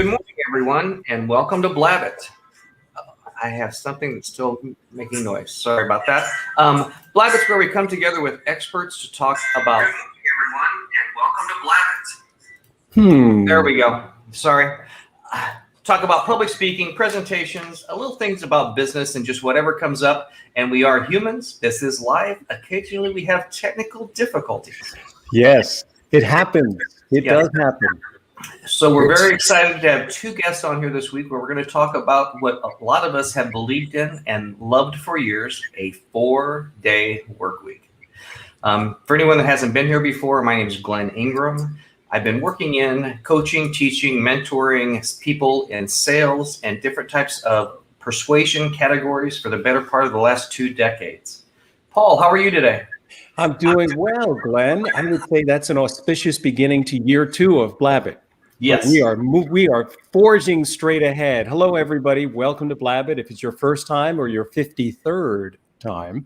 Good morning, everyone, and welcome to Blabbit. I have something that's still making noise. Sorry about that. Blabbit's where we come together with experts to talk about. Good morning, everyone, and welcome to Blabbit. There we go. Sorry. Talk about public speaking, presentations, a little things about business, and just whatever comes up. And we are humans. This is live. Occasionally, we have technical difficulties. Yes, it happens. It does happen. So we're very excited to have two guests on here this week where we're going to talk about what a lot of us have believed in and loved for years, a 4-day work week. For anyone that hasn't been here before, my name is Glenn Ingram. I've been working in coaching, teaching, mentoring people in sales and different types of persuasion categories for the better part of the last 2 decades. Paul, how are you today? I'm doing well, Glenn. I would say that's an auspicious beginning to year 2 of Blabbit. Yes. But we are forging straight ahead. Hello, everybody. Welcome to Blabbit. If it's your first time or your 53rd time,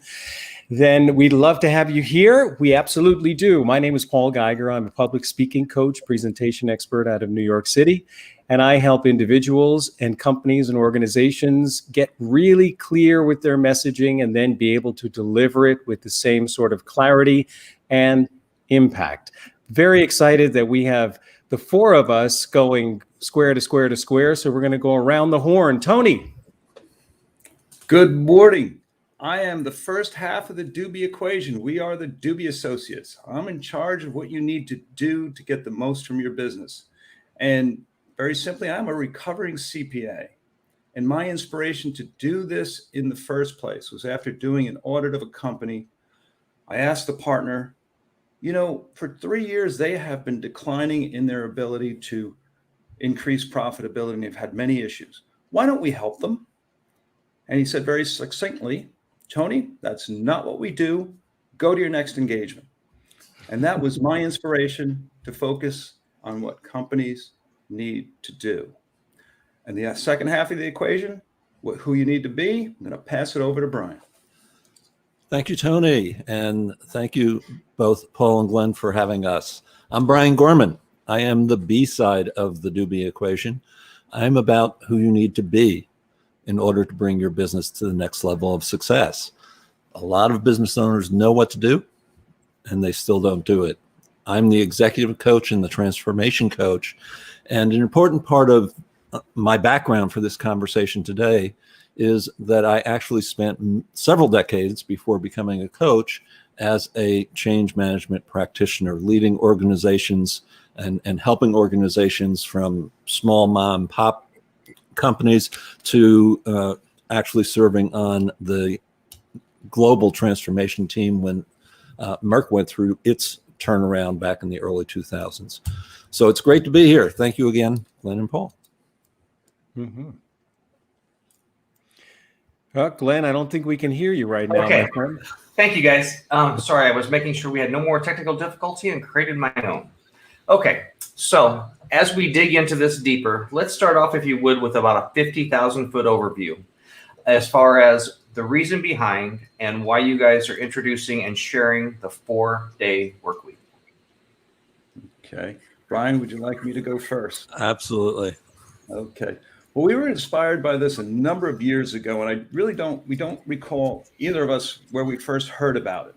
then we'd love to have you here. We absolutely do. My name is Paul Geiger. I'm a public speaking coach, presentation expert out of New York City, and I help individuals and companies and organizations get really clear with their messaging and then be able to deliver it with the same sort of clarity and impact. Very excited that we have the 4 of us going square to square to square, so we're going to go around the horn. Tony. Good morning. I am the first half of the Doobie equation. We are the Doobie Associates. I'm in charge of what you need to do to get the most from your business. And very simply, I'm a recovering CPA. And my inspiration to do this in the first place was after doing an audit of a company. I asked the partner, for 3 years, they have been declining in their ability to increase profitability and they've had many issues. Why don't we help them? And he said very succinctly, Tony, that's not what we do. Go to your next engagement. And that was my inspiration to focus on what companies need to do. And the second half of the equation, who you need to be, I'm going to pass it over to Brian. Thank you, Tony. And thank you both, Paul and Glenn, for having us. I'm Brian Gorman. I am the B side of the Doobie equation. I'm about who you need to be in order to bring your business to the next level of success. A lot of business owners know what to do, and they still don't do it. I'm the executive coach and the transformation coach. And an important part of my background for this conversation today is that I actually spent several decades before becoming a coach as a change management practitioner, leading organizations and helping organizations from small mom and pop companies to actually serving on the global transformation team when Merck went through its turnaround back in the early 2000s. So it's great to be here. Thank you again, Glenn and Paul. Mm-hmm. Glenn, I don't think we can hear you right now. Okay. My friend. Thank you, guys. Sorry, I was making sure we had no more technical difficulty and created my own. Okay, so as we dig into this deeper, let's start off, if you would, with about a 50,000-foot overview as far as the reason behind and why you guys are introducing and sharing the 4-day work week. Okay. Brian, would you like me to go first? Absolutely. Okay. Well, we were inspired by this a number of years ago, and we don't recall either of us where we first heard about it.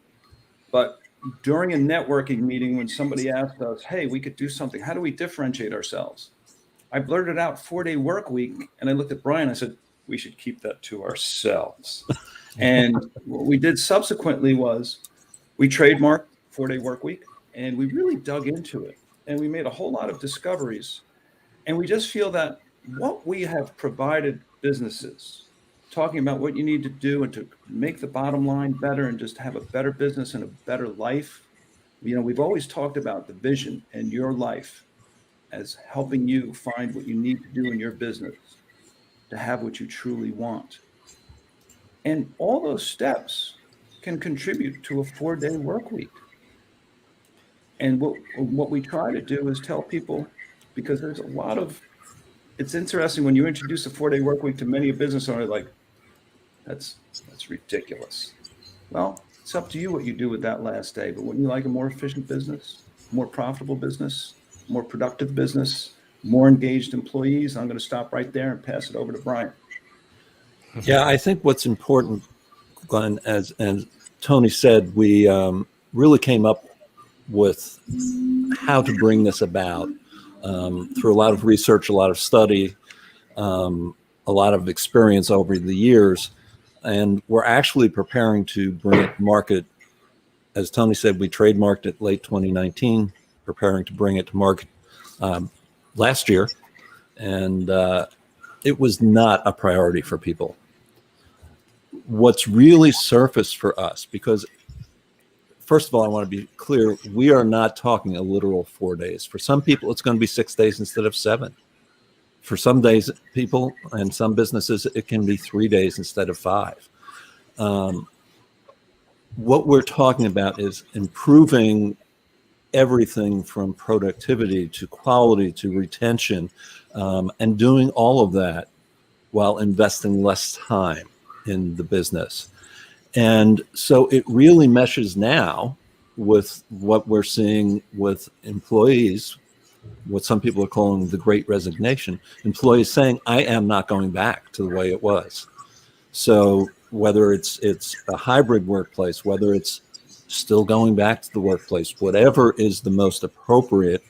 But during a networking meeting, when somebody asked us, hey, we could do something, how do we differentiate ourselves? I blurted out 4-day work week, and I looked at Brian, I said, we should keep that to ourselves. And what we did subsequently was we trademarked 4-day work week, and we really dug into it, and we made a whole lot of discoveries. And we just feel that what we have provided businesses, talking about what you need to do and to make the bottom line better and just have a better business and a better life. We've always talked about the vision and your life as helping you find what you need to do in your business to have what you truly want. And all those steps can contribute to a 4-day work week. And what we try to do is tell people, because there's a lot of, it's interesting when you introduce a 4-day work week to many business owners, like, that's ridiculous. Well, it's up to you what you do with that last day. But wouldn't you like a more efficient business, more profitable business, more productive business, more engaged employees. I'm going to stop right there and pass it over to Brian. Yeah, I think what's important, Glenn, as Tony said, we really came up with how to bring this about through a lot of research, a lot of study, a lot of experience over the years. And we're actually preparing to bring it to market. As Tony said, we trademarked it late 2019, preparing to bring it to market last year. And it was not a priority for people. What's really surfaced for us, because first of all, I want to be clear, we are not talking a literal 4 days. For some people, it's going to be 6 days instead of 7. For some days, people and some businesses, it can be 3 days instead of 5. What we're talking about is improving everything from productivity to quality to retention, and doing all of that while investing less time in the business. And so it really meshes now with what we're seeing with employees, what some people are calling the Great Resignation, employees saying, I am not going back to the way it was. So whether it's a hybrid workplace, whether it's still going back to the workplace, whatever is the most appropriate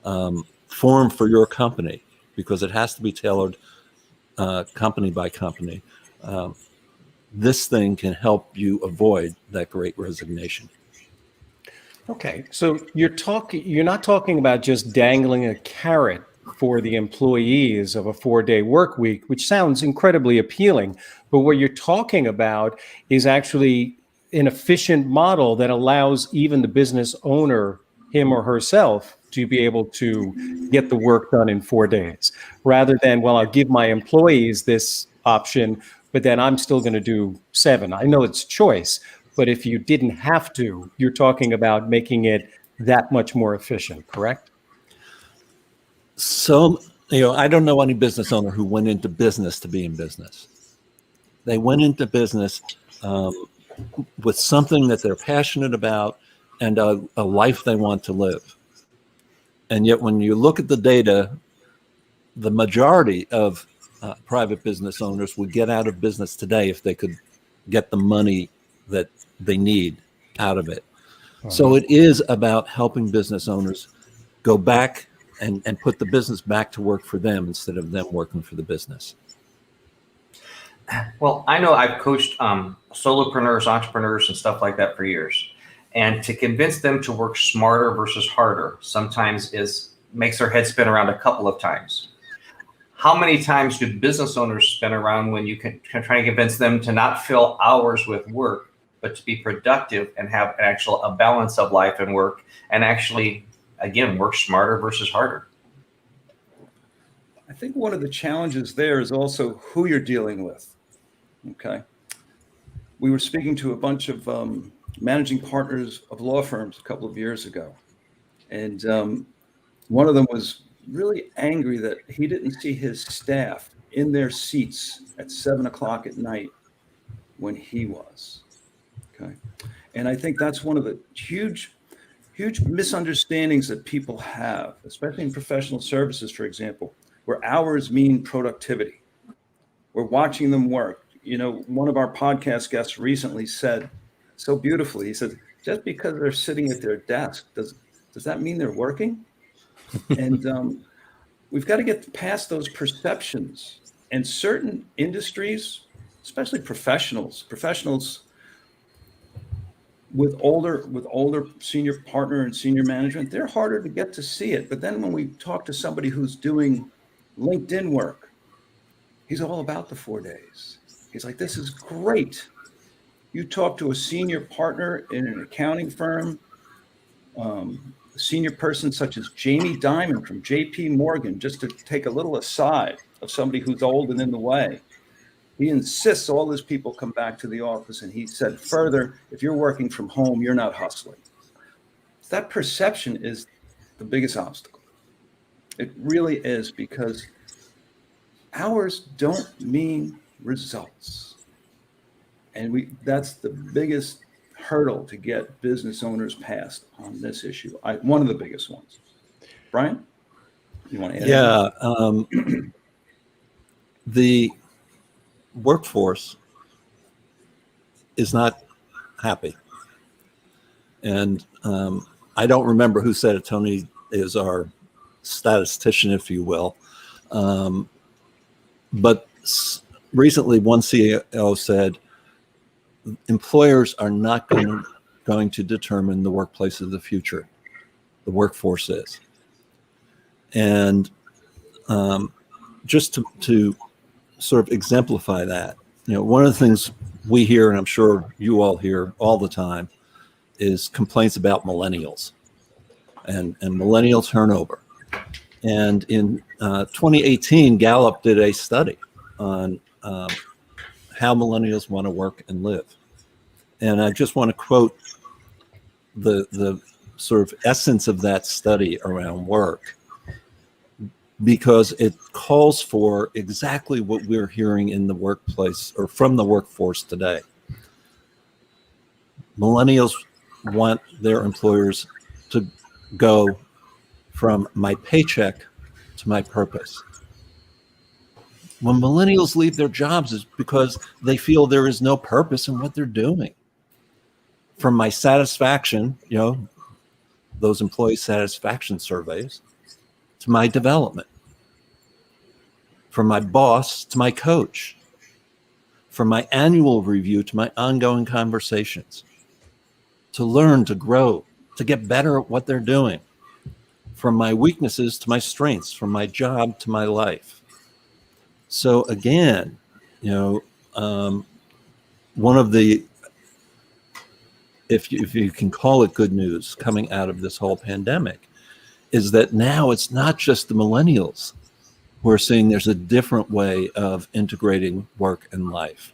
form for your company, because it has to be tailored company by company. This thing can help you avoid that Great Resignation. Okay, so you're not talking about just dangling a carrot for the employees of a 4-day work week, which sounds incredibly appealing. But what you're talking about is actually an efficient model that allows even the business owner, him or herself, to be able to get the work done in 4 days, rather than, well, I'll give my employees this option, but then I'm still going to do 7. I know it's choice, but if you didn't have to, you're talking about making it that much more efficient, correct? So, I don't know any business owner who went into business to be in business. They went into business with something that they're passionate about and a life they want to live. And yet when you look at the data, the majority of private business owners would get out of business today if they could get the money that they need out of it. So it is about helping business owners go back and put the business back to work for them instead of them working for the business. Well, I know I've coached solopreneurs, entrepreneurs, and stuff like that for years. And to convince them to work smarter versus harder sometimes makes their head spin around a couple of times. How many times do business owners spin around when you can try to convince them to not fill hours with work, but to be productive and have a balance of life and work, and actually, again, work smarter versus harder? I think one of the challenges there is also who you're dealing with. Okay. We were speaking to a bunch of managing partners of law firms a couple of years ago. And one of them was really angry that he didn't see his staff in their seats at 7:00 at night when he was. Okay. And I think that's one of the huge misunderstandings that people have, especially in professional services, for example, where hours mean productivity. We're watching them work. One of our podcast guests recently said so beautifully, he said, just because they're sitting at their desk, does that mean they're working? And we've got to get past those perceptions. And certain industries, especially professionals with older senior partner and senior management, they're harder to get to see it. But then when we talk to somebody who's doing LinkedIn work, he's all about the 4 days. He's like, this is great. You talk to a senior partner in an accounting firm, a senior person such as Jamie Dimon from JP Morgan, just to take a little aside of somebody who's old and in the way. He insists all his people come back to the office. And he said further, if you're working from home, you're not hustling. That perception is the biggest obstacle. It really is, because hours don't mean results. And that's the biggest hurdle to get business owners past on this issue. One of the biggest ones. Brian? You want to add? Yeah. The workforce is not happy. And I don't remember who said it. Tony is our statistician, if you will. But recently, one CEO said, employers are not going to determine the workplace of the future. The workforce is. And just to sort of exemplify that, one of the things we hear, and I'm sure you all hear all the time, is complaints about millennials and millennial turnover. And in 2018, Gallup did a study on how millennials want to work and live. And I just want to quote the sort of essence of that study around work, because it calls for exactly what we're hearing in the workplace or from the workforce today. Millennials want their employers to go from my paycheck to my purpose. When millennials leave their jobs, it's because they feel there is no purpose in what they're doing. From my satisfaction, those employee satisfaction surveys, to my development. From my boss to my coach. From my annual review to my ongoing conversations. To learn, to grow, to get better at what they're doing. From my weaknesses to my strengths, from my job to my life. So again, one of the, if you can call it good news coming out of this whole pandemic, is that now it's not just the millennials who are saying there's a different way of integrating work and life.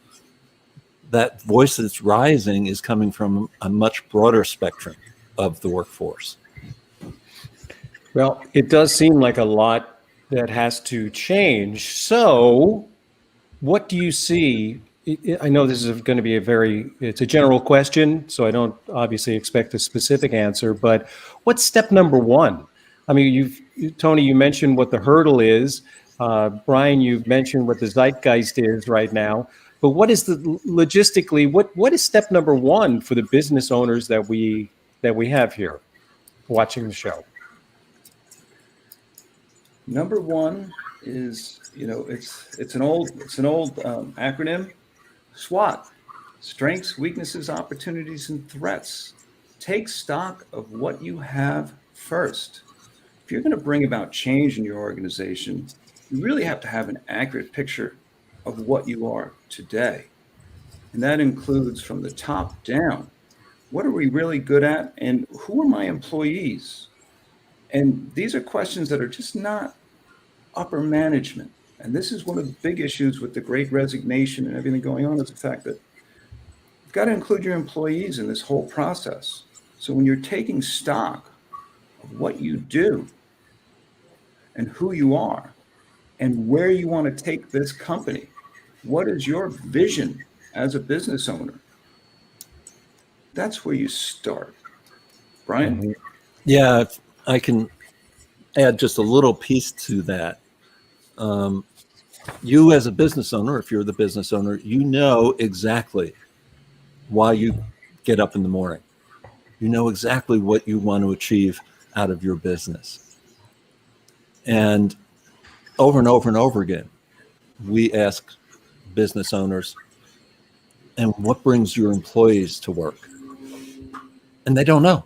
That voice that's rising is coming from a much broader spectrum of the workforce. Well, it does seem like a lot that has to change. So what do you see? I know this is going to be it's a general question, so I don't obviously expect a specific answer, but what's step number one? I mean, Tony, you mentioned what the hurdle is. Brian, you've mentioned what the zeitgeist is right now. But what is logistically, what is step number one for the business owners that we have here watching the show? Number one is, it's an old acronym, SWOT: strengths, weaknesses, opportunities, and threats. Take stock of what you have first. If you're going to bring about change in your organization, you really have to have an accurate picture of what you are today. And that includes from the top down. What are we really good at? And who are my employees? And these are questions that are just not upper management. And this is one of the big issues with the Great Resignation and everything going on, is the fact that you've got to include your employees in this whole process. So when you're taking stock of what you do and who you are and where you want to take this company, what is your vision as a business owner? That's where you start. Brian? Mm-hmm. Yeah, I can add just a little piece to that. You as a business owner, if you're the business owner, you know exactly why you get up in the morning. You know exactly what you want to achieve out of your business. And over and over again, we ask business owners, and what brings your employees to work? And they don't know.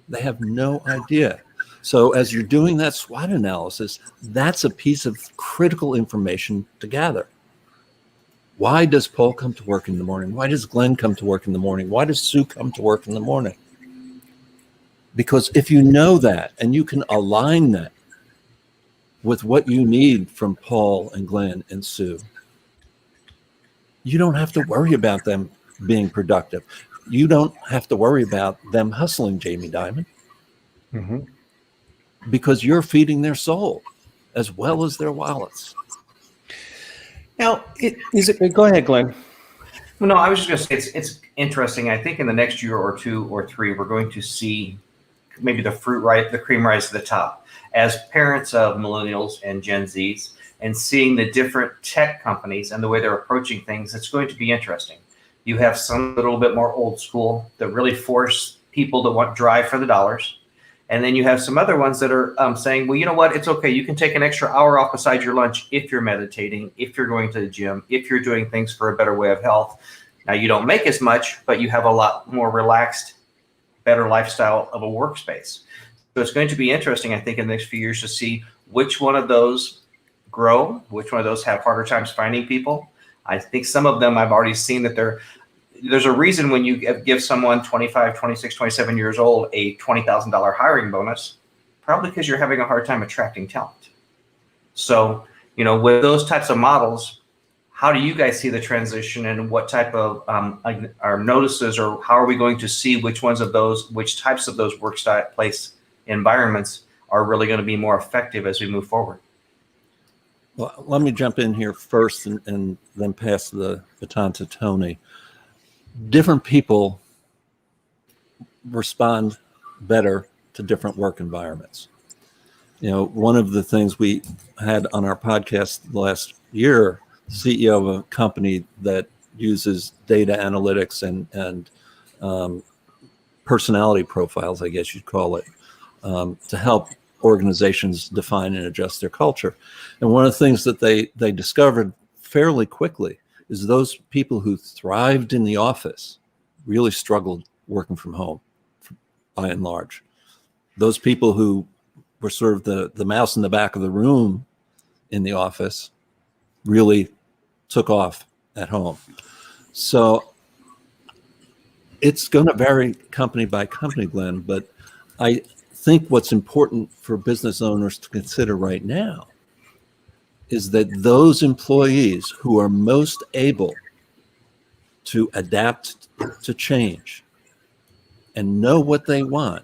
They have no idea. So as you're doing that SWOT analysis, that's a piece of critical information to gather. Why does Paul come to work in the morning? Why does Glenn come to work in the morning? Why does Sue come to work in the morning? Because if you know that and you can align that with what you need from Paul and Glenn and Sue, you don't have to worry about them being productive. You don't have to worry about them hustling, Jamie Dimon, Mm-hmm. because you're feeding their soul as well as their wallets. Now, go ahead, Glenn. Well, no, I was just going to say it's interesting. I think in the next year or two or three, we're going to see maybe the cream rise to the top. as parents of millennials and Gen Zs and seeing the different tech companies and the way they're approaching things, it's going to be interesting. You have some a little bit more old school that really force people to want drive for the dollars. And then you have some other ones that are saying, well, you know what? It's okay. You can take an extra hour off beside your lunch if you're meditating, if you're going to the gym, if you're doing things for a better way of health. Now, you don't make as much, but you have a lot more relaxed, better lifestyle of a workspace. So it's going to be interesting, I think, in the next few years to see which one of those grow, which one of those have harder times finding people. I think some of them I've already seen that there's a reason when you give someone 25, 26, 27 years old a $20,000 hiring bonus, probably because you're having a hard time attracting talent. So, with those types of models, how do you guys see the transition and what type of our notices, or how are we going to see which types of those workplace environments are really going to be more effective as we move forward? Well, let me jump in here first and then pass the baton to Tony. Different people respond better to different work environments. One of the things we had on our podcast last year, CEO of a company that uses data analytics and personality profiles, I guess you'd call it, to help organizations define and adjust their culture. And one of the things that they discovered fairly quickly is those people who thrived in the office really struggled working from home, by and large. Those people who were sort of the mouse in the back of the room in the office really took off at home. So it's going to vary company by company, Glenn, but I think what's important for business owners to consider right now is that those employees who are most able to adapt to change and know what they want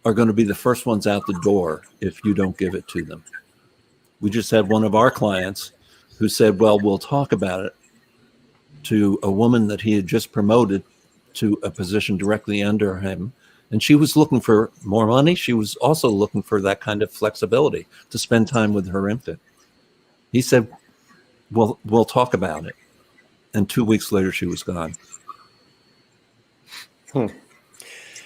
are going to be the first ones out the door if you don't give it to them. We just had one of our clients who said, well, we'll talk about it, to a woman that he had just promoted to a position directly under him. And she was looking for more money. She was also looking for that kind of flexibility to spend time with her infant. He said, well, we'll talk about it. And 2 weeks later, she was gone.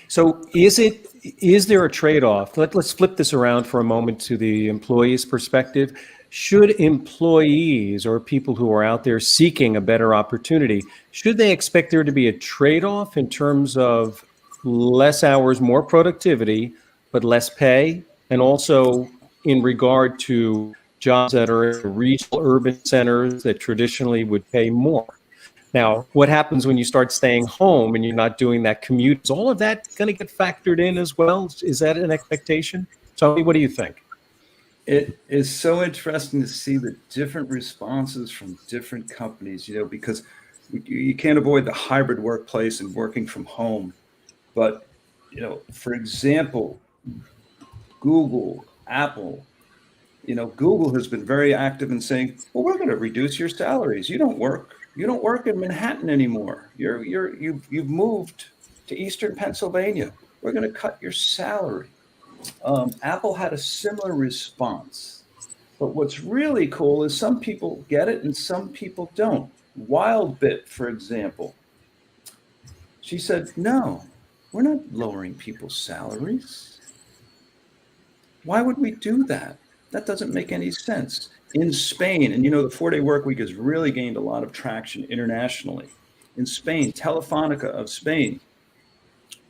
So is there a trade-off? Let's flip this around for a moment to the employee's perspective. Should employees or people who are out there seeking a better opportunity, should they expect there to be a trade-off in terms of less hours, more productivity, but less pay? And also in regard to jobs that are in regional urban centers that traditionally would pay more. Now, what happens when you start staying home and you're not doing that commute? Is all of that going to get factored in as well? Is that an expectation? Tony, what do you think? It is so interesting to see the different responses from different companies, because you can't avoid the hybrid workplace and working from home. But, for example, Google, Apple, Google has been very active in saying, well, we're going to reduce your salaries. You don't work in Manhattan anymore. You've moved to Eastern Pennsylvania. We're going to cut your salary. Apple had a similar response. But what's really cool is some people get it and some people don't. Wildbit, for example, she said, no, we're not lowering people's salaries. Why would we do that? That doesn't make any sense. In Spain, and the 4-day work week has really gained a lot of traction internationally. In Spain, Telefonica of Spain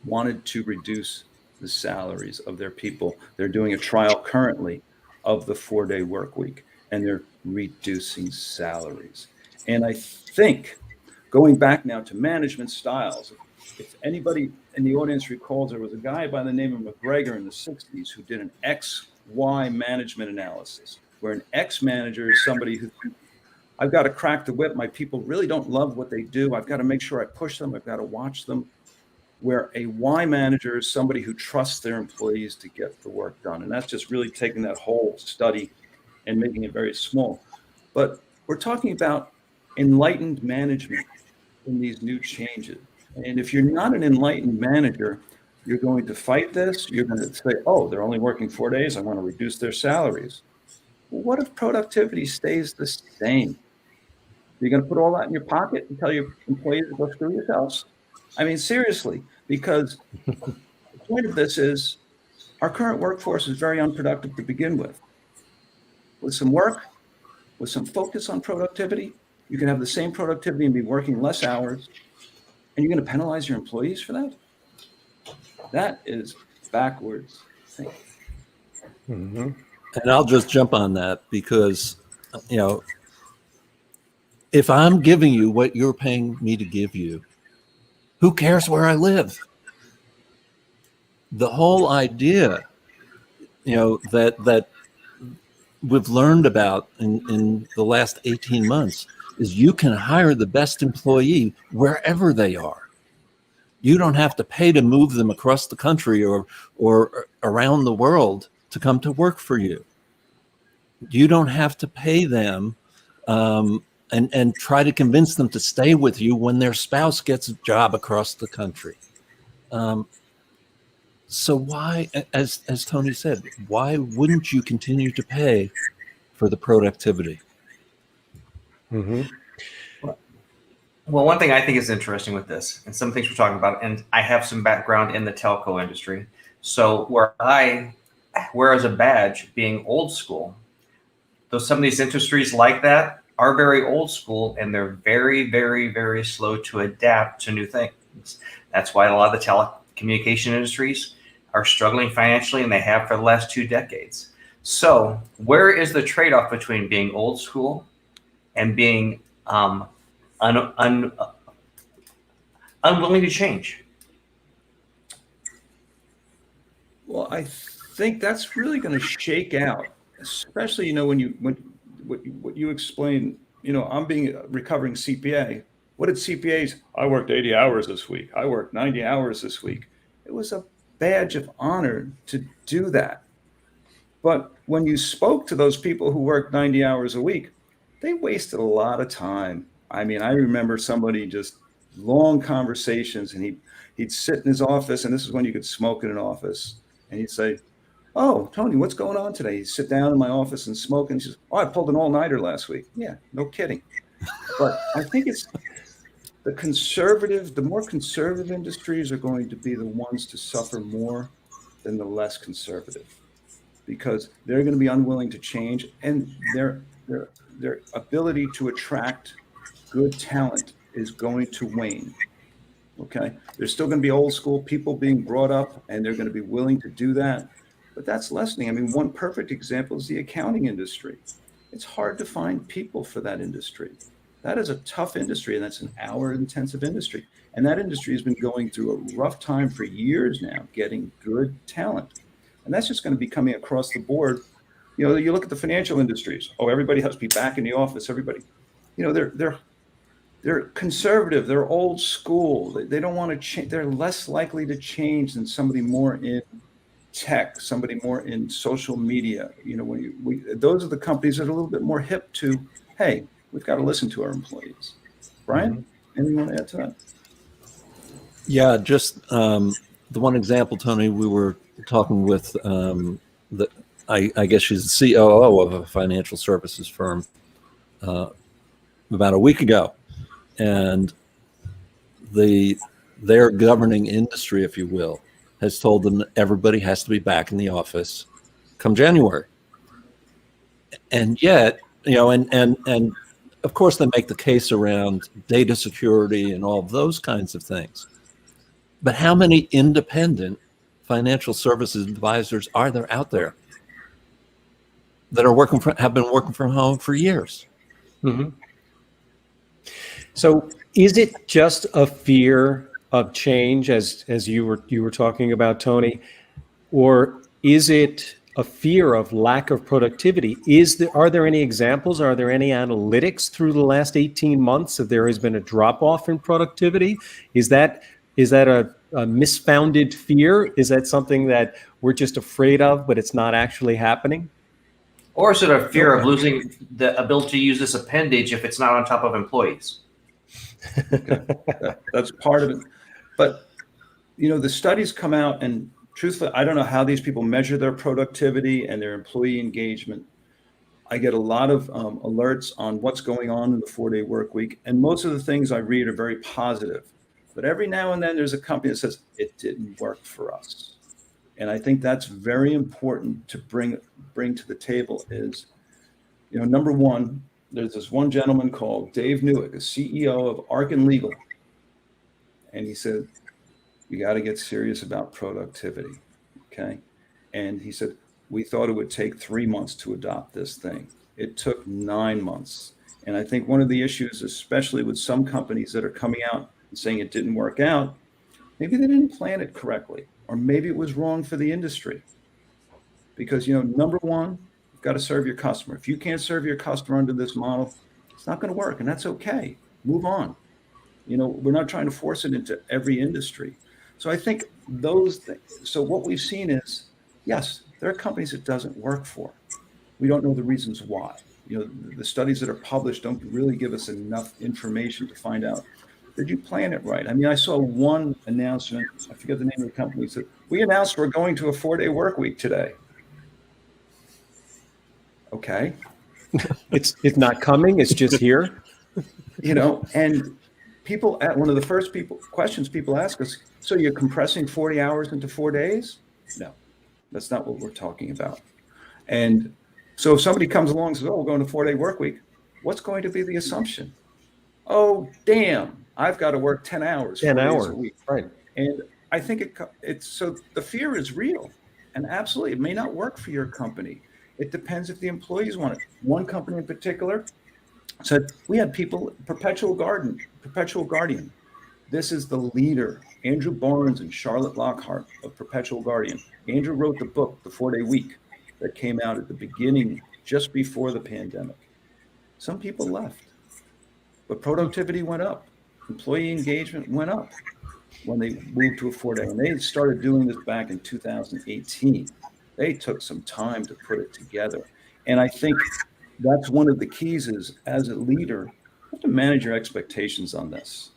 wanted to reduce the salaries of their people. They're doing a trial currently of the 4-day work week, and they're reducing salaries. And I think, going back now to management styles, if anybody in the audience recalls, there was a guy by the name of McGregor in the 60s who did an XY management analysis, where an X manager is somebody who, I've got to crack the whip. My people really don't love what they do. I've got to make sure I push them. I've got to watch them. Where a Y manager is somebody who trusts their employees to get the work done. And that's just really taking that whole study and making it very small. But we're talking about enlightened management in these new changes. And if you're not an enlightened manager, You're going to fight this. You're going to say, oh, they're only working 4 days. I want to reduce their salaries. Well, what if productivity stays the same? You're going to put all that in your pocket and tell your employees to go screw yourselves? I mean, seriously, because the point of this is our current workforce is very unproductive to begin with. With some work, with some focus on productivity, you can have the same productivity and be working less hours. And you're going to penalize your employees for that? That is backwards thinking. Mm-hmm. And I'll just jump on that because, if I'm giving you what you're paying me to give you, who cares where I live? The whole idea, that we've learned about in the last 18 months is you can hire the best employee wherever they are. You don't have to pay to move them across the country or around the world to come to work for you. You don't have to pay them and try to convince them to stay with you when their spouse gets a job across the country. So why, as Tony said, why wouldn't you continue to pay for the productivity? Mm-hmm. Well, one thing I think is interesting with this, and some things we're talking about, and I have some background in the telco industry. So where I wear as a badge being old school, though some of these industries like that are very old school, and they're very, very, very slow to adapt to new things. That's why a lot of the telecommunication industries are struggling financially, and they have for the last 2 decades. So where is the trade-off between being old school and being unwilling to change? Well, I think that's really going to shake out, especially when what you explain. I'm being a recovering CPA. What did CPAs? I worked 80 hours this week. I worked 90 hours this week. It was a badge of honor to do that. But when you spoke to those people who worked 90 hours a week, they wasted a lot of time. I mean, I remember somebody just long conversations, and he'd sit in his office, and this is when you could smoke in an office, and he'd say, "Oh, Tony, what's going on today?" He'd sit down in my office and smoke, and he says, "Oh, I pulled an all-nighter last week." Yeah, no kidding. But I think it's the more conservative industries are going to be the ones to suffer more than the less conservative, because they're going to be unwilling to change, and their ability to attract good talent is going to wane. Okay, there's still going to be old school people being brought up, and they're going to be willing to do that, but that's lessening. I mean, one perfect example is the accounting industry. It's hard to find people for that industry. That is a tough industry, and that's an hour-intensive industry. And that industry has been going through a rough time for years now, getting good talent. And that's just going to be coming across the board. You look at the financial industries. Oh, everybody has to be back in the office. Everybody, they're conservative. They're old school. They don't want to change. They're less likely to change than somebody more in tech, somebody more in social media. Those are the companies that are a little bit more hip to, hey, we've got to listen to our employees. Brian, anything you want to add to that? Yeah, just the one example, Tony, we were talking with I guess she's the COO of a financial services firm about a week ago. And their governing industry, if you will, has told them that everybody has to be back in the office come January. And yet, and of course they make the case around data security and all of those kinds of things. But how many independent financial services advisors are there out there that are have been working from home for years? Mm-hmm. So is it just a fear of change, as you were talking about, Tony, or is it a fear of lack of productivity? Are there any examples? Are there any analytics through the last 18 months that there has been a drop off in productivity? Is that a misfounded fear? Is that something that we're just afraid of, but it's not actually happening? Or is it a fear of losing the ability to use this appendage if it's not on top of employees? Okay. That's part of it. But, the studies come out, and truthfully, I don't know how these people measure their productivity and their employee engagement. I get a lot of alerts on what's going on in the 4-day work week. And most of the things I read are very positive. But every now and then there's a company that says, it didn't work for us. And I think that's very important to bring to the table is, number one, there's this one gentleman called Dave Newick, a CEO of Arkin Legal. And he said, you got to get serious about productivity. Okay. And he said, we thought it would take 3 months to adopt this thing. It took 9 months. And I think one of the issues, especially with some companies that are coming out and saying it didn't work out, maybe they didn't plan it correctly, or maybe it was wrong for the industry. Because, number one, you've got to serve your customer. If you can't serve your customer under this model, it's not going to work, and that's okay. Move on. We're not trying to force it into every industry. So I think those things. So what we've seen is, yes, there are companies it doesn't work for. We don't know the reasons why. The studies that are published don't really give us enough information to find out, did you plan it right? I mean, I saw one announcement, I forget the name of the company, said, we announced we're going to a 4-day work week today. Okay. It's not coming, it's just here. And people, one of the first questions people ask us, so you're compressing 40 hours into 4 days? No. That's not what we're talking about. And so if somebody comes along and says, we're going to 4-day work week, what's going to be the assumption? Oh, damn, I've got to work 10 hours, 10 hours a week. Right. And I think it's so the fear is real. And absolutely, it may not work for your company. It depends if the employees want it. One company in particular said, we had people, perpetual guardian. This is the leader, Andrew Barnes and Charlotte Lockhart of Perpetual Guardian. Andrew wrote the book, The 4-Day Week, that came out at the beginning, just before the pandemic. Some people left, but productivity went up. Employee engagement went up when they moved to a 4-day. And they started doing this back in 2018. They took some time to put it together. And I think that's one of the keys is, as a leader, you have to manage your expectations on this.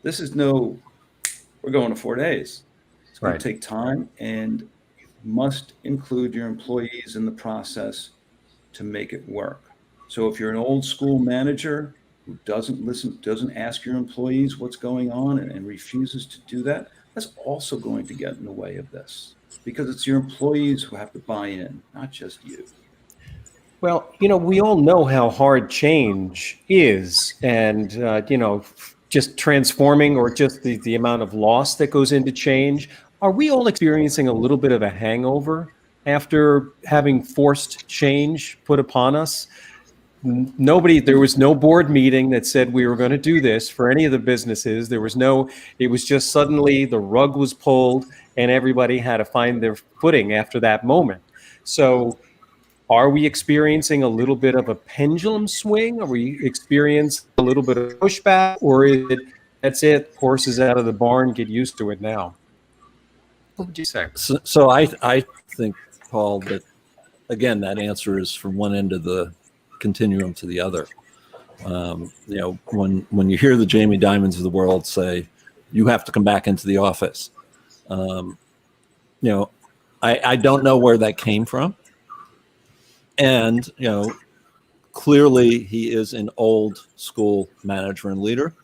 This is we're going to 4 days. It's going to take time, and you must include your employees in the process to make it work. So if you're an old school manager who doesn't ask your employees what's going on and refuses to do that, that's also going to get in the way of this, because it's your employees who have to buy in, not just you. Well, we all know how hard change is, and, just transforming or just the amount of loss that goes into change. Are we all experiencing a little bit of a hangover after having forced change put upon us? There was no board meeting that said we were going to do this for any of the businesses. It was just suddenly the rug was pulled and everybody had to find their footing after that moment. So are we experiencing a little bit of a pendulum swing? Are we experiencing a little bit of pushback, or is it, that's it, horses out of the barn, get used to it now? What would you say? So I think, Paul, that again, that answer is from one end of the continuum to the other. When you hear the Jamie Dimons of the world say, you have to come back into the office, I don't know where that came from. And, clearly he is an old school manager and leader.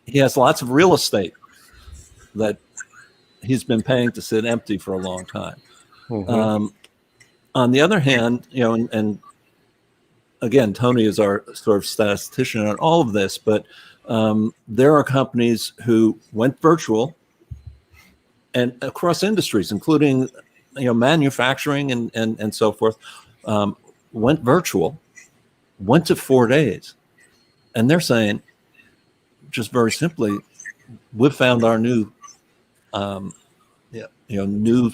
He has lots of real estate that he's been paying to sit empty for a long time. Mm-hmm. On the other hand, and again, Tony is our sort of statistician on all of this, but there are companies who went virtual and across industries, including, manufacturing and so forth, went virtual, went to 4 days. And they're saying, just very simply, we've found our new, new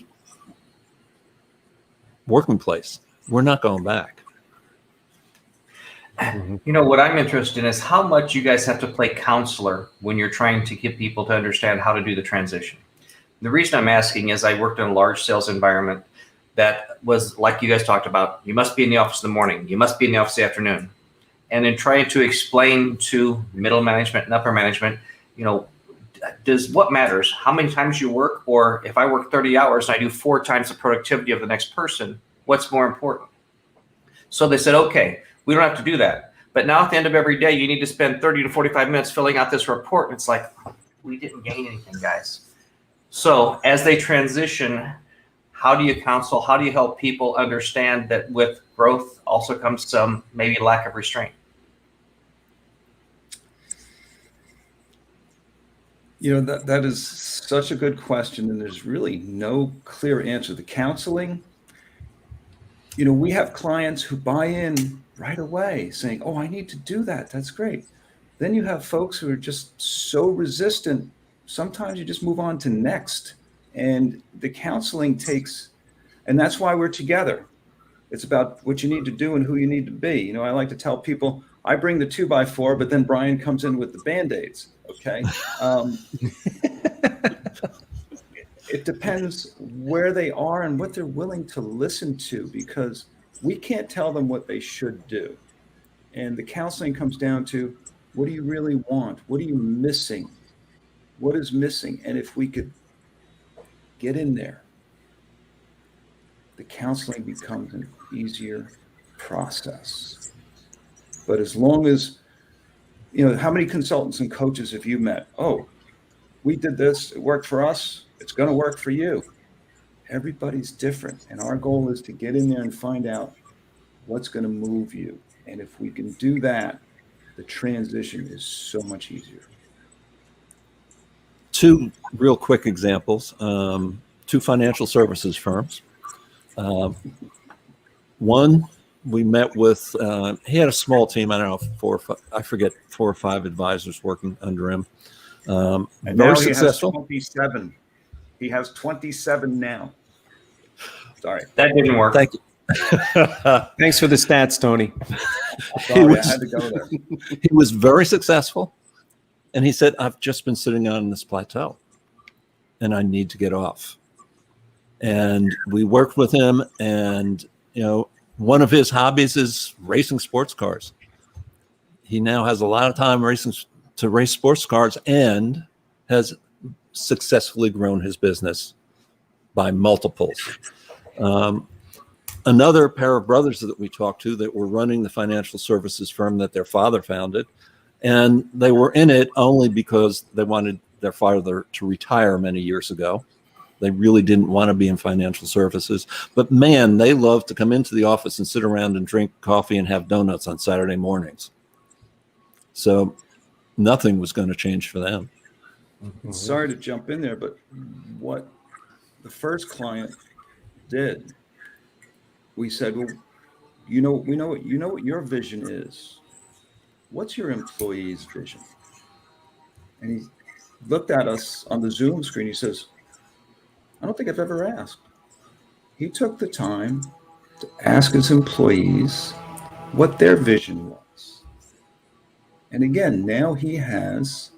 working place. We're not going back. What I'm interested in is how much you guys have to play counselor when you're trying to get people to understand how to do the transition. The reason I'm asking is I worked in a large sales environment that was like you guys talked about. You must be in the office in the morning. You must be in the office in the afternoon. And in trying to explain to middle management and upper management, does what matters? How many times you work, or if I work 30 hours and I do 4 times the productivity of the next person, what's more important? So they said, okay, we don't have to do that. But now at the end of every day, you need to spend 30 to 45 minutes filling out this report. And it's like, we didn't gain anything, guys. So as they transition, how do you counsel? How do you help people understand that with growth also comes some maybe lack of restraint? That is such a good question, and there's really no clear answer. The counseling, we have clients who buy in right away saying, oh, I need to do that. That's great. Then you have folks who are just so resistant. Sometimes you just move on to next. And the counseling and that's why we're together. It's about what you need to do and who you need to be. I like to tell people, I bring the 2x4, but then Brian comes in with the Band-Aids. Okay. It depends where they are and what they're willing to listen to, because we can't tell them what they should do. And the counseling comes down to, what do you really want? What are you missing? What is missing? And if we could get in there, the counseling becomes an easier process. But as long as, how many consultants and coaches have you met? Oh, we did this, it worked for us, it's going to work for you. Everybody's different. And our goal is to get in there and find out what's going to move you. And if we can do that, the transition is so much easier. 2 real quick examples. 2 financial services firms. One, we met with, he had a small team, I don't know, 4 or 5 advisors working under him. And very now he successful. has 27. He has 27 now. Sorry. That didn't work. Thank you. Thanks for the stats, Tony. Sorry, I had to go there. He was very successful. And he said, I've just been sitting on this plateau and I need to get off. And we worked with him, and, one of his hobbies is racing sports cars. He now has a lot of time to race sports cars and has successfully grown his business by multiples. Another pair of brothers that we talked to that were running the financial services firm that their father founded, and they were in it only because they wanted their father to retire many years ago. They really didn't want to be in financial services, but man, they love to come into the office and sit around and drink coffee and have donuts on Saturday mornings. So nothing was going to change for them. Sorry to jump in there, but what the first client did, we said, well, we know what your vision is. What's your employee's vision? And he looked at us on the Zoom screen. He says, I don't think I've ever asked. He took the time to ask his employees what their vision was. And again, now he has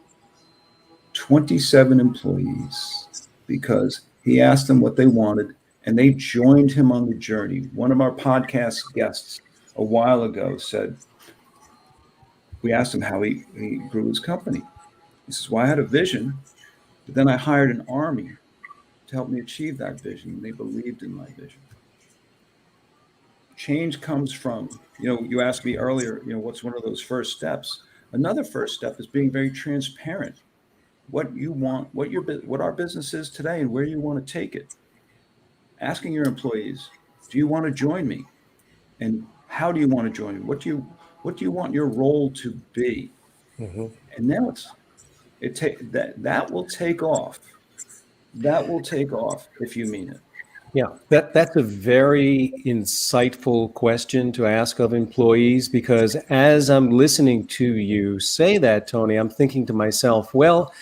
27 employees because he asked them what they wanted and they joined him on the journey. One of our podcast guests a while ago said, we asked him how he grew his company. He says, well, I had a vision, but then I hired an army to help me achieve that vision. And they believed in my vision. Change comes from, you asked me earlier, what's one of those first steps? Another first step is being very transparent. What you want, what our business is today and where you want to take it. Asking your employees, do you want to join me? And how do you want to join me? What do you want your role to be? Mm-hmm. And now that will take off. That will take off if you mean it. Yeah, that's a very insightful question to ask of employees, because as I'm listening to you say that, Tony, I'm thinking to myself, well,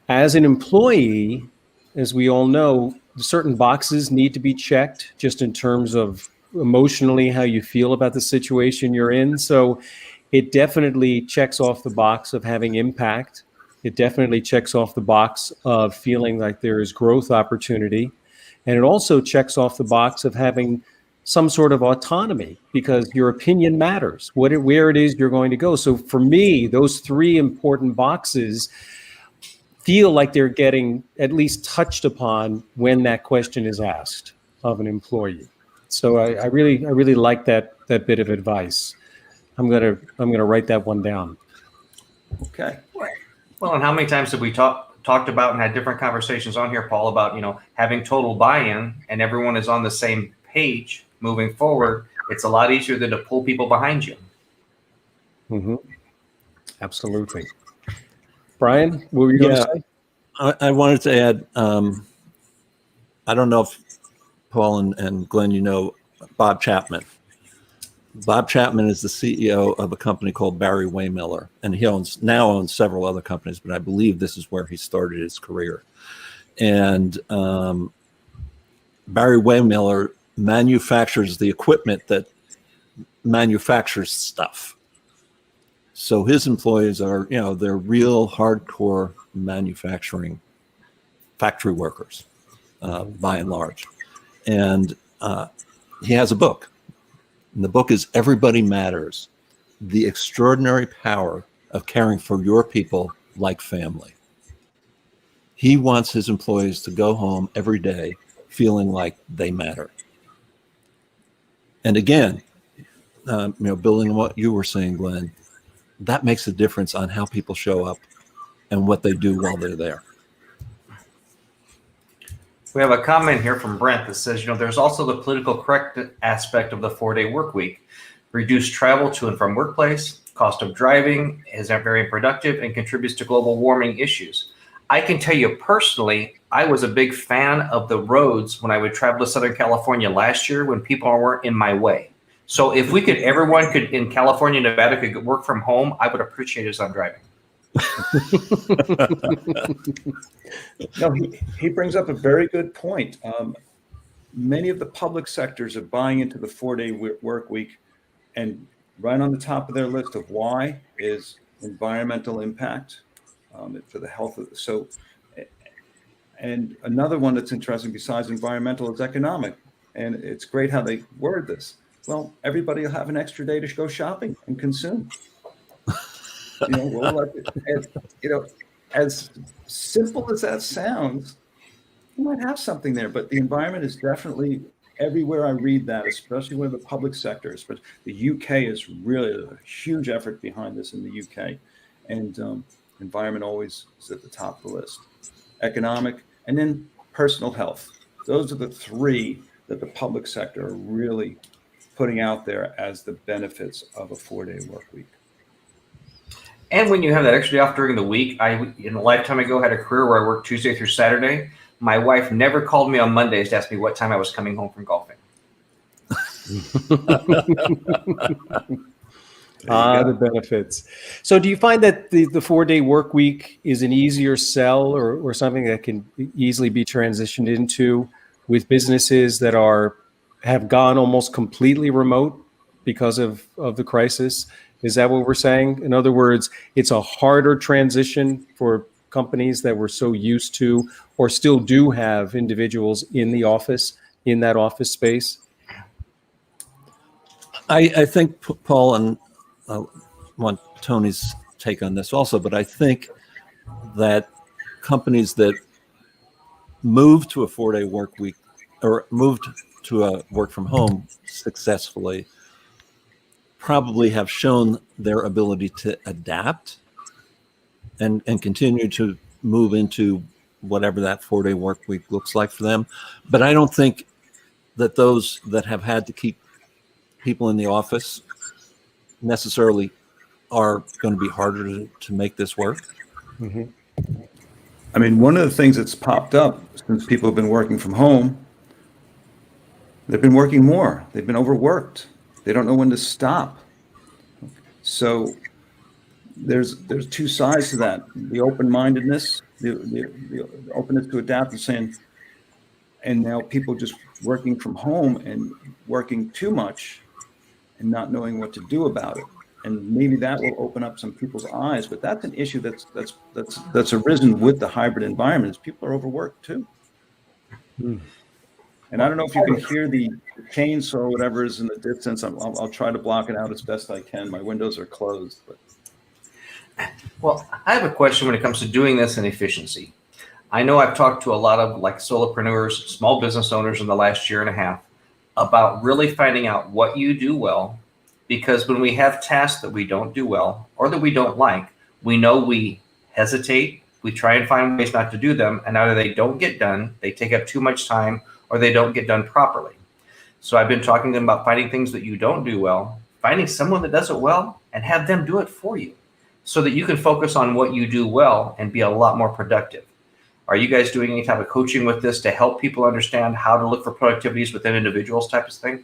as an employee, as we all know, certain boxes need to be checked just in terms of emotionally how you feel about the situation you're in. So it definitely checks off the box of having impact. It definitely checks off the box of feeling like there is growth opportunity. And it also checks off the box of having some sort of autonomy, because your opinion matters, where it is you're going to go. So for me, those 3 important boxes feel like they're getting at least touched upon when that question is asked of an employee. So I really like that bit of advice. I'm gonna write that one down. Okay. Well, and how many times have we talked about and had different conversations on here, Paul, about having total buy-in and everyone is on the same page moving forward? It's a lot easier than to pull people behind you. Mm-hmm. Absolutely. Brian, what were you going to say? I wanted to add, I don't know if Paul and Glenn, Bob Chapman. Bob Chapman is the CEO of a company called Barry Waymiller, and he now owns several other companies, but I believe this is where he started his career. And Barry Waymiller manufactures the equipment that manufactures stuff. So his employees are, they're real hardcore manufacturing factory workers, by and large. And he has a book. And the book is Everybody Matters, The Extraordinary Power of Caring for Your People Like Family. He wants his employees to go home every day feeling like they matter. And again, building on what you were saying, Glenn, that makes a difference on how people show up and what they do while they're there. We have a comment here from Brent that says, there's also the political correct aspect of the 4-day work week. Reduced travel to and from workplace, cost of driving is very productive and contributes to global warming issues. I can tell you personally, I was a big fan of the roads when I would travel to Southern California last year when people weren't in my way. So if everyone could in California, Nevada could work from home, I would appreciate it as I'm driving. No, he brings up a very good point. Many of the public sectors are buying into the 4-day work week, and right on the top of their list of why is environmental impact for the health of and another one that's interesting besides environmental is economic, and it's great how they word this. Well, everybody will have an extra day to go shopping and consume. As simple as that sounds, you might have something there, but the environment is definitely everywhere I read that, especially with the public sector. But the UK is really a huge effort behind this in the UK, and environment always is at the top of the list. Economic, and then personal health. Those are the three that the public sector are really putting out there as the benefits of a 4-day work week. And when you have that extra day off during the week, in a lifetime ago, had a career where I worked Tuesday through Saturday. My wife never called me on Mondays to ask me what time I was coming home from golfing. The benefits. So do you find that the 4-day work week is an easier sell or something that can easily be transitioned into with businesses that have gone almost completely remote because of the crisis? Is that what we're saying? In other words, it's a harder transition for companies that were so used to or still do have individuals in the office, in that office space? I think, Paul, and I want Tony's take on this also, but I think that companies that moved to a 4-day work week or moved to a work from home successfully probably have shown their ability to adapt and continue to move into whatever that 4-day work week looks like for them. But I don't think that those that have had to keep people in the office necessarily are going to be harder to make this work. Mm-hmm. I mean, one of the things that's popped up since people have been working from home, they've been working more. They've been overworked. They don't know when to stop. So there's two sides to that: the open-mindedness, the openness to adapt, and saying, and now people just working from home and working too much and not knowing what to do about it. And maybe that will open up some people's eyes. But that's an issue that's arisen with the hybrid environment. Is people are overworked too. Mm. And I don't know if you can hear the chainsaw or whatever is in the distance. I'll try to block it out as best I can. My windows are closed. But Well, I have a question when it comes to doing this in efficiency. I know I've talked to a lot of like solopreneurs, small business owners in the last year and a half about really finding out what you do well, because when we have tasks that we don't do well or that we don't like, we know we hesitate, we try and find ways not to do them, and either they don't get done, they take up too much time, or they don't get done properly. So I've been talking to them about finding things that you don't do well, finding someone that does it well, and have them do it for you so that you can focus on what you do well and be a lot more productive. Are you guys doing any type of coaching with this to help people understand how to look for productivities within individuals type of thing?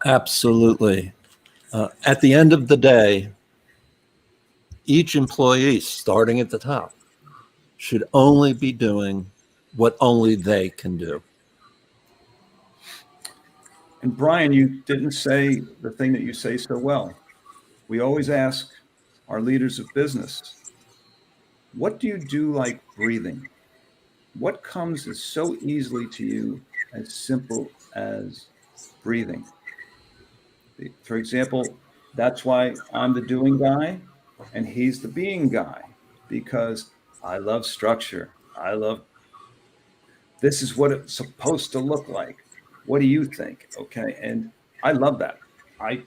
Absolutely. At the end of the day, each employee, starting at the top, should only be doing what only they can do. And Brian, you didn't say the thing that you say so well. We always ask our leaders of business, what do you do like breathing? What comes as so easily to you as simple as breathing? For example, that's why I'm the doing guy and he's the being guy, because I love structure. This is what it's supposed to look like. What do you think? Okay. And I love that. I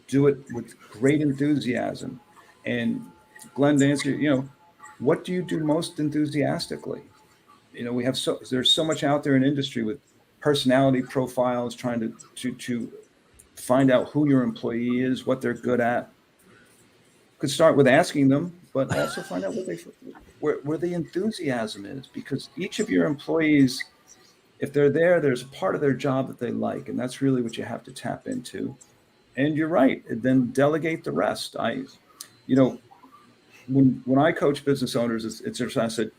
do it with great enthusiasm. And Glenn, to answer, what do you do most enthusiastically? There's so much out there in industry with personality profiles, trying to find out who your employee is, what they're good at. Could start with asking them, but also find out where the enthusiasm is, because each of your employees, if they're there's a part of their job that they like, and that's really what you have to tap into. And you're right, and then delegate the rest. When I coach business owners, I said,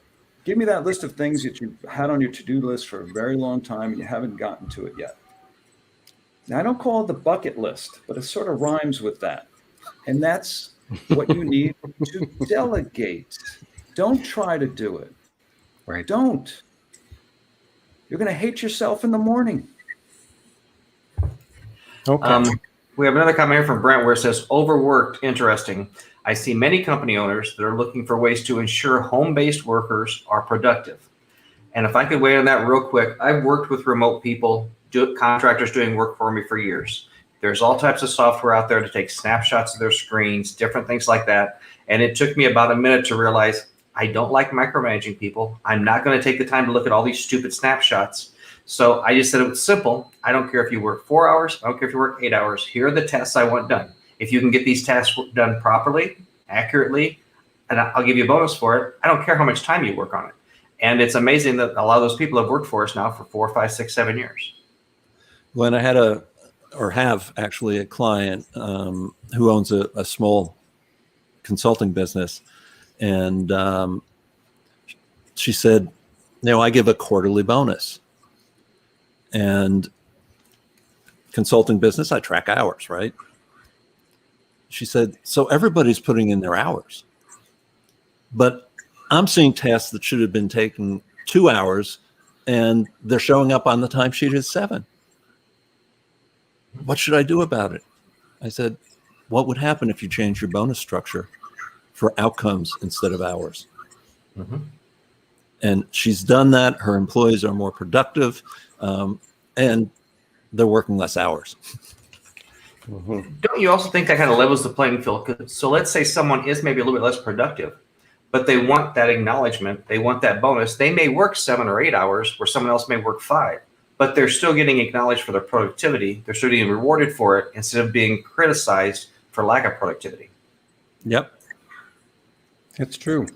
give me that list of things that you had on your to-do list for a very long time and you haven't gotten to it yet. Now, I don't call it the bucket list, but it sort of rhymes with that. And that's what you need to delegate. Don't try to do it. Right. Don't. You're going to hate yourself in the morning. Okay. We have another comment here from Brent where it says, overworked, interesting. I see many company owners that are looking for ways to ensure home-based workers are productive. And if I could weigh on that real quick, I've worked with remote people, contractors doing work for me for years. There's all types of software out there to take snapshots of their screens, different things like that. And it took me about a minute to realize I don't like micromanaging people. I'm not going to take the time to look at all these stupid snapshots. So I just said it was simple. I don't care if you work 4 hours. I don't care if you work 8 hours. Here are the tasks I want done. If you can get these tasks done properly, accurately, and I'll give you a bonus for it. I don't care how much time you work on it. And it's amazing that a lot of those people have worked for us now for 4, 5, 6, 7 years. When I have actually a client who owns a small consulting business, and she said, I give a quarterly bonus. And consulting business, I track hours, right? She said, so everybody's putting in their hours. But I'm seeing tasks that should have been taking 2 hours, and they're showing up on the timesheet as 7. What should I do about it? I said, what would happen if you change your bonus structure for outcomes instead of hours? Mm-hmm. And she's done that. Her employees are more productive, and they're working less hours. Mm-hmm. Don't you also think that kind of levels the playing field? So let's say someone is maybe a little bit less productive, but they want that acknowledgement. They want that bonus. They may work 7 or 8 hours where someone else may work 5, but they're still getting acknowledged for their productivity. They're still getting rewarded for it instead of being criticized for lack of productivity. Yep. That's true.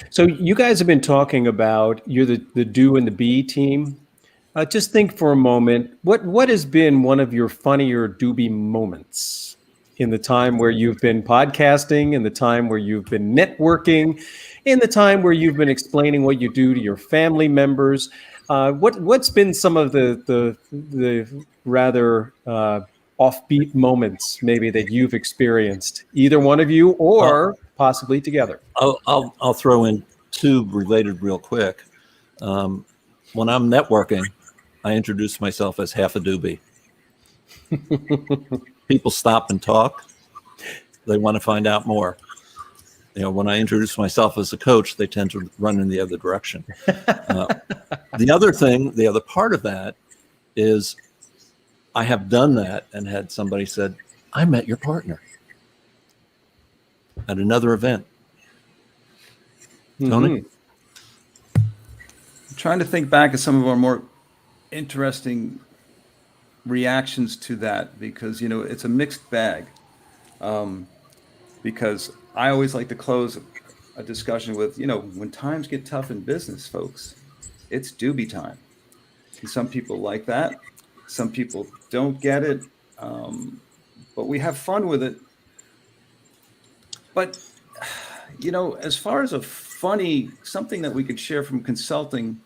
So you guys have been talking about you're the do and the be team. Just think for a moment, what has been one of your funnier doobie moments in the time where you've been podcasting, in the time where you've been networking, in the time where you've been explaining what you do to your family members? What's been some of the rather offbeat moments maybe that you've experienced, either one of you or possibly together? I'll throw in 2 related real quick. When I'm networking, I introduce myself as half a doobie. People stop and talk. They want to find out more. when I introduce myself as a coach, they tend to run in the other direction. The other part of that is I have done that and had somebody said, I met your partner at another event. Tony? I'm trying to think back at some of our more interesting reactions to that, because it's a mixed bag. Because I always like to close a discussion with, when times get tough in business, folks, it's doobie time. And some people like that. Some people don't get it. But we have fun with it. But, as far as something that we could share from consulting,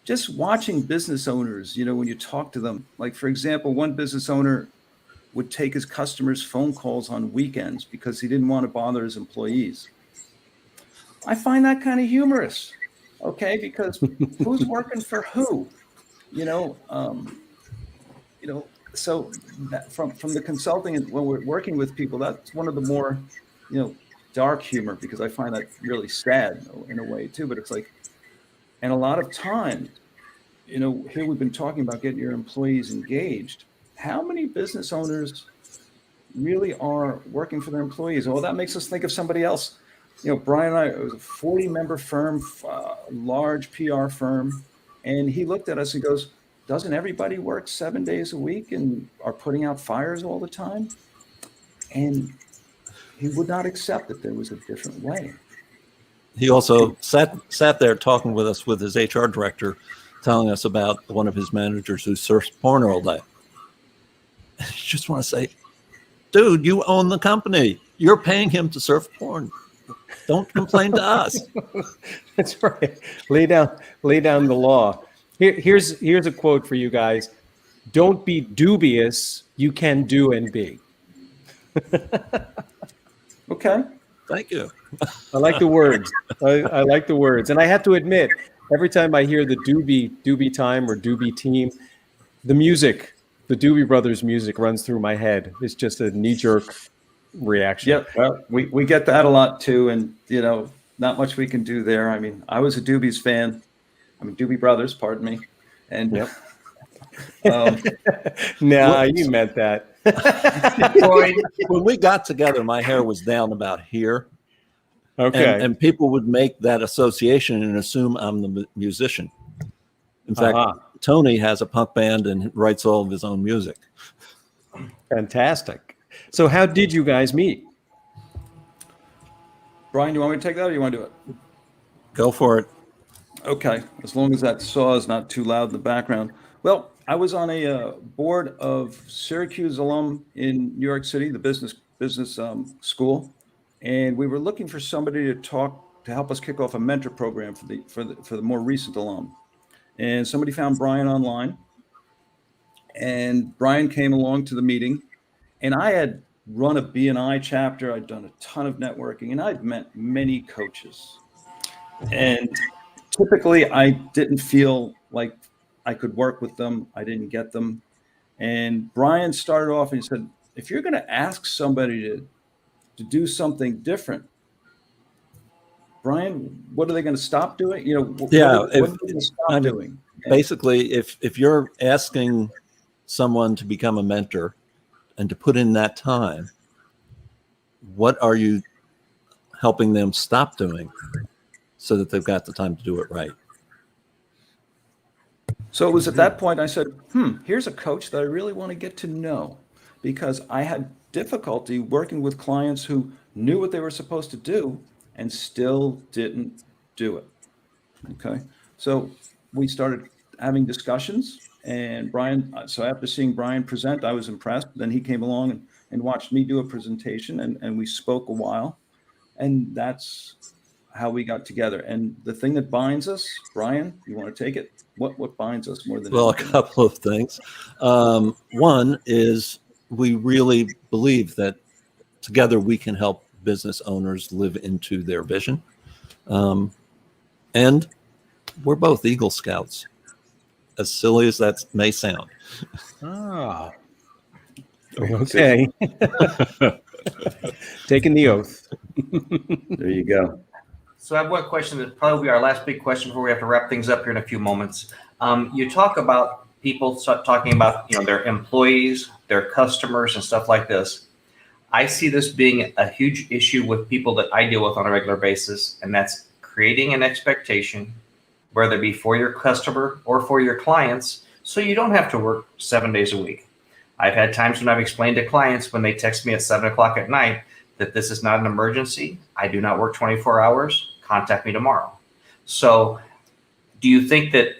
just watching business owners, when you talk to them, like, for example, one business owner would take his customers' phone calls on weekends because he didn't want to bother his employees. I find that kind of humorous, okay? Because who's working for who? So that from the consulting, and when we're working with people, that's one of the more, dark humor, because I find that really sad in a way too. But it's like, and a lot of times, here we've been talking about getting your employees engaged. How many business owners really are working for their employees? Well, that makes us think of somebody else. Brian and I, it was a 40-member firm, large PR firm, and he looked at us and goes, doesn't everybody work 7 days a week and are putting out fires all the time? And he would not accept that there was a different way. He also sat there talking with us with his HR director, telling us about one of his managers who surfs porn all day. You just want to say, dude, you own the company. You're paying him to surf porn. Don't complain to us. That's right. Lay down the law. Here's a quote for you guys. Don't be dubious. You can do and be. Okay. Thank you. I like the words. I like the words. And I have to admit, every time I hear the Doobie Time or Doobie Team, the music, the Doobie Brothers music runs through my head. It's just a knee-jerk reaction. Yep. Well, we get that a lot too. And, not much we can do there. I mean, I was a Doobies fan. Doobie Brothers, pardon me. And yep. You meant that. When we got together, my hair was down about here. Okay. And people would make that association and assume I'm the musician. In fact, Tony has a punk band and writes all of his own music. Fantastic. So how did you guys meet? Brian, you want me to take that or you want to do it? Go for it. Okay, as long as that saw is not too loud in the background. Well, I was on a board of Syracuse alum in New York City, the business school, and we were looking for somebody to help us kick off a mentor program for the more recent alum. And somebody found Brian online, and Brian came along to the meeting, and I had run a B&I chapter. I'd done a ton of networking, and I'd met many coaches. And typically, I didn't feel like I could work with them. I didn't get them. And Brian started off and he said, if you're going to ask somebody to do something different, Brian, what are they going to stop doing? What are they going to stop doing? Basically, if you're asking someone to become a mentor and to put in that time, what are you helping them stop doing so that they've got the time to do it right? So it was at that point I said, here's a coach that I really want to get to know, because I had difficulty working with clients who knew what they were supposed to do and still didn't do it. Okay. So we started having discussions, and Brian, so after seeing Brian present, I was impressed. Then he came along and watched me do a presentation, and we spoke a while, and that's how we got together. And the thing that binds us, Brian, you want to take it? What binds us more than anything? A couple of things. One is we really believe that together we can help business owners live into their vision. And we're both Eagle Scouts, as silly as that may sound. Ah, okay. Taking the oath. There you go. So I have one question that probably be our last big question before we have to wrap things up here in a few moments. You talk about people talking about their employees, their customers, and stuff like this. I see this being a huge issue with people that I deal with on a regular basis, and that's creating an expectation, whether it be for your customer or for your clients, so you don't have to work 7 days a week. I've had times when I've explained to clients when they text me at 7 o'clock at night that this is not an emergency. I do not work 24 hours. Contact me tomorrow. So do you think that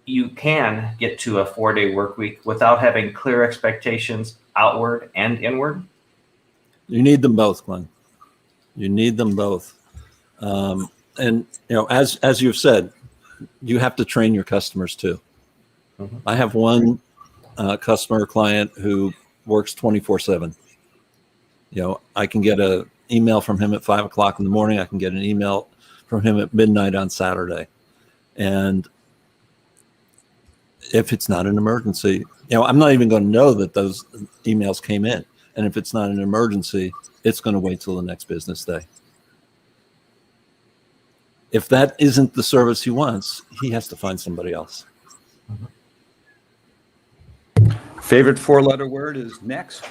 you can get to a 4-day work week without having clear expectations outward and inward? You need them both, Glenn. You need them both. And as you've said, you have to train your customers too. Mm-hmm. I have one customer client who works 24/7. I can get an email from him at 5 o'clock in the morning. I can get an email from him at midnight on Saturday. And if it's not an emergency, I'm not even going to know that those emails came in. And if it's not an emergency, it's going to wait till the next business day. If that isn't the service he wants, he has to find somebody else. Favorite 4-letter word is next.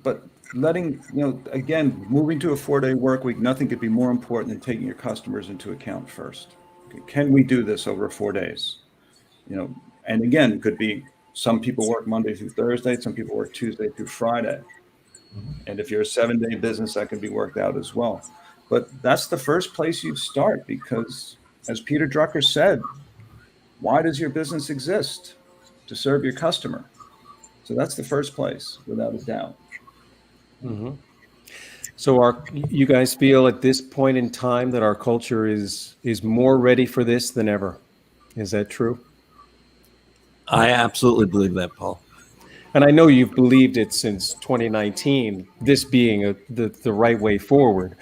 But letting, again, moving to a 4-day work week, nothing could be more important than taking your customers into account first. Okay, can we do this over 4 days? And again, it could be some people work Monday through Thursday, some people work Tuesday through Friday. And if you're a 7-day business, that can be worked out as well. But that's the first place you start, because as Peter Drucker said, why does your business exist? To serve your customer. So that's the first place, without a doubt. Mm-hmm. So you guys feel at this point in time that our culture is more ready for this than ever? Is that true? I absolutely believe that, Paul. And I know you've believed it since 2019, this being the right way forward.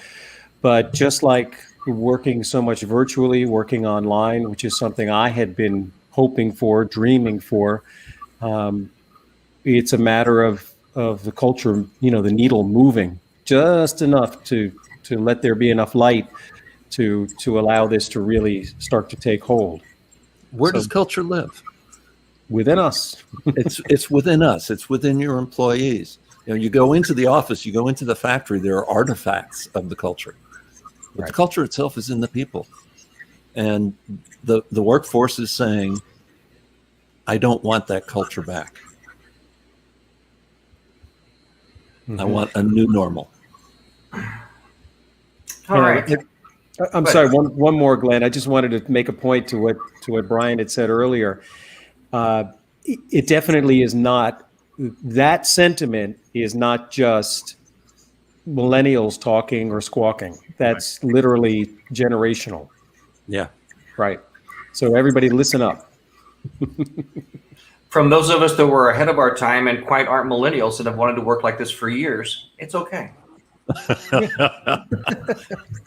But just like working so much virtually, working online, which is something I had been hoping for, dreaming for, it's a matter of the culture, the needle moving just enough to let there be enough light to allow this to really start to take hold. Where does culture live? Within us. It's within us. It's within your employees. You go into the office, you go into the factory, there are artifacts of the culture. But right. The culture itself is in the people. And the workforce is saying, I don't want that culture back. Mm-hmm. I want a new normal. All right. I'm sorry, one more, Glenn. I just wanted to make a point to what Brian had said earlier. It definitely is not, that sentiment is not just millennials talking or squawking. That's literally generational. Yeah. Right. So everybody listen up. From those of us that were ahead of our time and quite aren't millennials and have wanted to work like this for years, it's okay.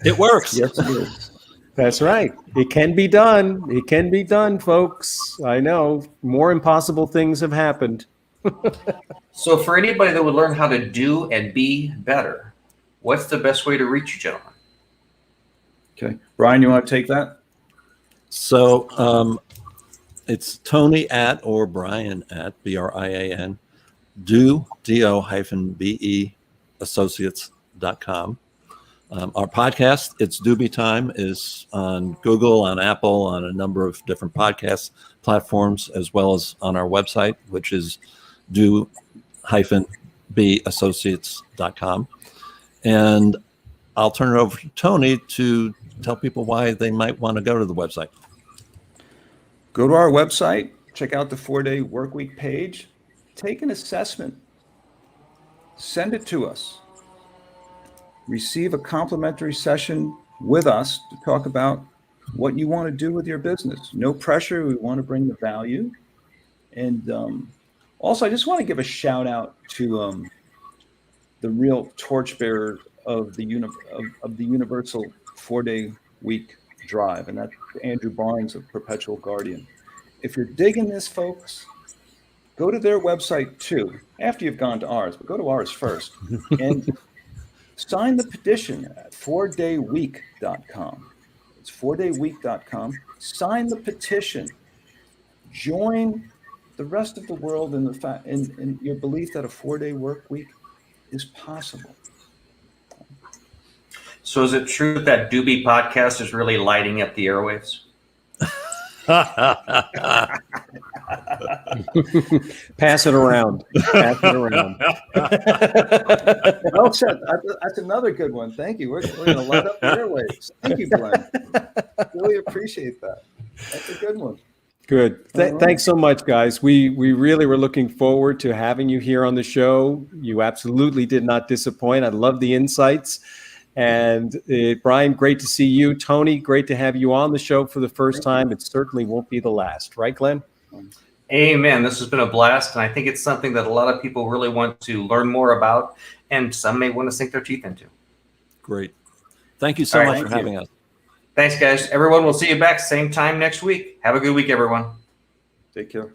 It works. Yes, it is. That's right. It can be done. It can be done, folks. I know more impossible things have happened. So for anybody that would learn how to do and be better, what's the best way to reach you, gentlemen? Okay. Brian, you want to take that? So it's Tony at or Brian at BRIAN do-be associates.com. Our podcast, It's Doobie Time, is on Google, on Apple, on a number of different podcast platforms, as well as on our website, which is do-be-associates.com. And I'll turn it over to Tony to tell people why they might want to go to the website. Go to our website, check out the 4-day workweek page, take an assessment, send it to us. Receive a complimentary session with us to talk about what you want to do with your business. No pressure. We want to bring the value. And also, I just want to give a shout out to the real torchbearer of the Universal 4-day week drive, and that's Andrew Barnes of Perpetual Guardian. If you're digging this, folks, go to their website too, after you've gone to ours, but go to ours first, and sign the petition at 4dayweek.com. It's 4dayweek.com. Sign the petition. Join the rest of the world in in your belief that a 4-day work week is possible. So is it true that Doobie Podcast is really lighting up the airwaves? Pass it around. Pass it around. Well said. That's another good one. Thank you. We're going to light up the airwaves. Thank you, Glenn. Really appreciate that. That's a good one. Good. Thanks so much, guys. We really were looking forward to having you here on the show. You absolutely did not disappoint. I love the insights. And Brian, great to see you. Tony, great to have you on the show for the first time. It certainly won't be the last. Right, Glenn? Amen. This has been a blast. And I think it's something that a lot of people really want to learn more about. And some may want to sink their teeth into. Great. Thank you so much for having us. Thanks, guys. Everyone, we'll see you back same time next week. Have a good week, everyone. Take care.